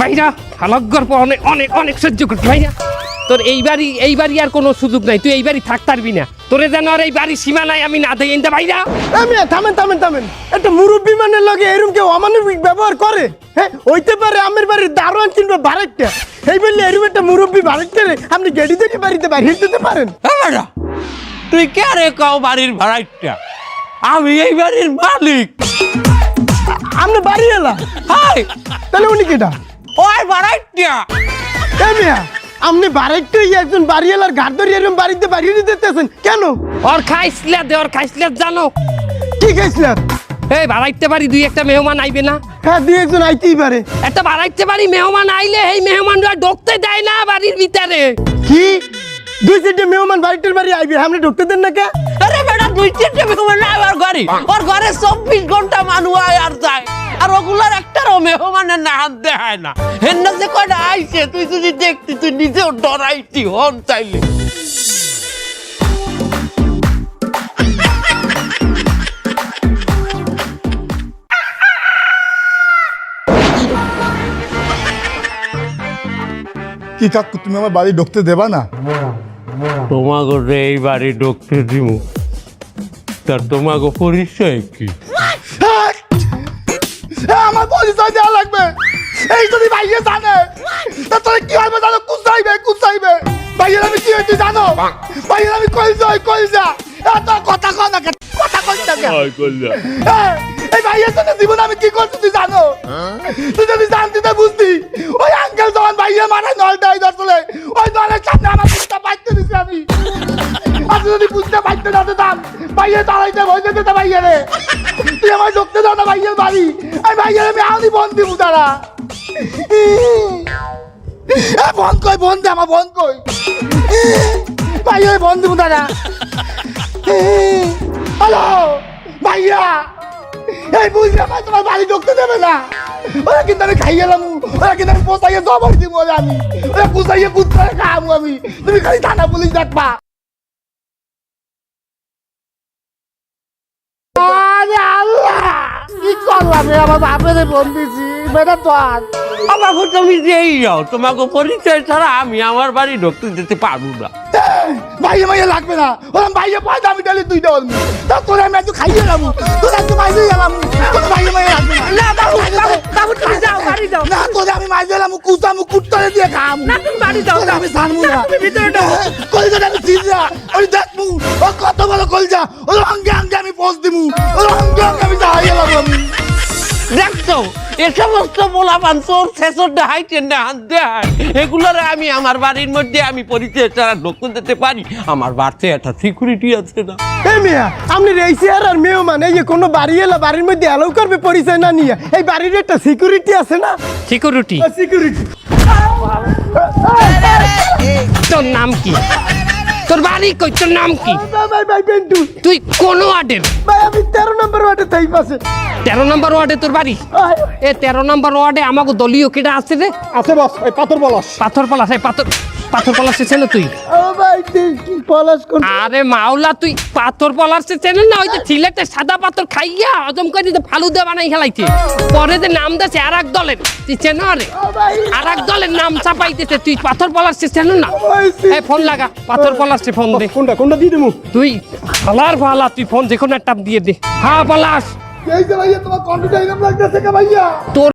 ভাইরা হালকগর পর অনেক অনেক অনেক সহ্য করছি ভাইরা। তোর এইবারই আর কোনো সুযোগ নাই, তুই এইবারই থাক পারবি না। তোরে যেন আর এই বাড়ির সীমানায় আমি না দেই এনতে ভাইরা। থামেন একটা মুরব্বী মানের লগে এরকম কেউ অমানবিক ব্যবহার করে? হ্যাঁ হইতে পারে আমের বাড়ির দারোয়ান কিংবা বারেকটা, এই বললে এরকম একটা মুরব্বী বারেকটা আপনি গেড়ি থেকে বাড়িতে বাড়িয়ে দিতে পারেন? তুই কে রে কাও বাড়ির ভাড়াইটা? আমি এই বাড়ির মালিক। আপনি বাড়ি এলা? হাই তাহলে উনি কেটা? ওই ভাড়াইটা। এই মিয়া আপনি বারেকটাই একজন বাড়ি এলার ঘাট ধরে এরকম বাড়িতে বাড়িয়ে দিতেছেন কেন? ওর খাইছিলা দে, ওর খাইছিলা জানো কি খাইছিলেন? এই বাড়াইতে পারি দুই একটা মেহমান আইবে না? হ্যাঁ দুই একজন আইতেই পারে। একটা বাড়াইতে পারি মেহমান আইলে এই মেহমানরা ঢুকতে দেয় না বাড়ির ভিতরে। কি দুই চারটে মেহমান বাড়িটার বাড়ি আইবে আপনি ঢুকতে দেন না কে? আরে বেটা দুই চারটে মেহমান না আমার ঘরে, ওর ঘরে 24 ঘন্টা মানুষ আয় আর যায়, আর ওগুলার একটারও মেহমানের না হাত দেয় না। হেন্না যে কয়টা আইছে তুই যদি দেখতি তুই নিজেও ডরাইতি হন চাইলে। কি কাকু তুমি আমার বাড়ি ঢুকতে দেবা না? তোমাকে এই বাড়ি ঢুকতে দিব, তার তোমাকে পরিচয় কি? আমার পরিচয় দেওয়া লাগবে। এই যদি ভাইয়ে জানে তাহলে কি হবে জানো? কুচাইবে ভাইয়ের আমি কি হয়েছি জানো? ভাইয়ের আমি কইজা এত কথা কয় না, কথা কইছ না। এই ভাইয়ের জন্য জীবন আমি কি করছি তুই জানো? তুই যদি জানতি তো বুঝতি। ওই আঙ্কেল যখন ভাইয়ের মাথায় নলটাই ধরছিলে ওই নলের সামনে আমার বুঝতে পারতে দিছি আমি। আর যদি বুঝতে পারতে না দিতাম ভাইয়ের দাঁড়াইতে ভয় যেতে তো ভাইয়ের রে। তুই আমার ঢুকতে দাও না ভাইয়ের বাড়ি, আমি ভাইয়ের আমি আউনি বন দিব তারা। বন দে আমার বন কই ভাইয়ের বন দিব তারা। হ্যালো ভাইয়া, এই বুঝলে ভাই তোমার বাড়ি ঢুকতে দেবে না। ওরা কিন্তু আমি খাই গেলাম, ওরা কিন্তু আমি পোষাইয়ে জবর দিব আমি, ওরা কুচাইয়ে কুচাই খাবো আমি। তুমি খালি থানা পুলিশ দেখবা। আরে আল্লাহ কি করলাম আমার বাপের ফোন দিছি বেটা তো আজ আমাকে তুমি যেই যাও, তোমাকে পরিচয় ছাড়া আমি আমার বাড়ি ঢুকতে দিতে পারবো না। ভাইয়া লাগবে না, ওরা ভাইয়া পয়সা আমি তাহলে তুই দেওয়ার তা তোরা আমি একটু খাইয়ে গেলাম, তোরা একটু মাইজে গেলাম, তোর ভাইয়া লাগবে না। বাবু তুমি যাও বাড়ি যাও। না তোরা আমি মাইজে গেলাম, কুচামু কুট্টারে দিয়ে খাম। না তুমি বাড়ি যাও, আমি জানবো না। তুমি ভিতরে ঢোকো। কলজাটা আমি চিনরা, আমি দেখবো ও কত বড় কলজা, ওর অঙ্গে অঙ্গে আমি পোষ দিমু, ওর অঙ্গে অঙ্গে আমি যাই গেলাম আমি। দেখছো এ সমস্ত মোলাপান চোর শেষর হাইটেন না হাত দেয়, এগুলোরে আমি আমার বাড়ির মধ্যে আমি পরিচয় ছাড়া ঢুকতে দিতে পারি? আমার বাড়িতে একটা সিকিউরিটি আছে না? এই মিয়া আপনি রেইসি আর মেহমান এই যে কোনো বাড়ি এলা বাড়ির মধ্যে অ্যালাউ করবে পরিচয় না নিয়ে? এই বাড়ির একটা সিকিউরিটি আছে না? সিকিউরিটি সিকিউরিটি তোর নাম কি? তোর বাড়ি কই? তোর নাম কি? ভাই পেন্টু তুই কোন ওয়ার্ডের? ভাই আমি 13 নম্বর ওয়ার্ডে তাই পাশে। 13 নম্বর ওয়ার্ডে তোর বাড়ি? এ 13 নম্বর ওয়ার্ডে আমাকে দলীয় কেটা আছে রে? আছে বস, এই পাথর বলাস। পাথর পলাশ, এই পাথর পলাশে চেনো তুই? ও ভাই তুই পলাশ কোন? আরে মাওলা তুই পাথর পলাশে চেনেন না? ওই যে সিলেটে সাদা পাথর খাইয়া হজম করে দিতে ফালুদা বানাই খেলাইছে, পরে যে নাম দেছে আর এক দলের, তুই চেনো? রে আর এক দলের নাম চাপাইতেছে, তুই পাথর পলাশে চেনো না? এই ফোন লাগা, পাথর পলাশে ফোন দে। কোনটা দিয়ে দেবো? তুই ফালা তুই ফোন যে কোনো একটা দিয়ে দে। হ্যাঁ পলাশ, এই যে ভাইয়া তোমার কন্ট্যাক্ট নাম্বার লাগতেছে কে ভাইয়া? তোর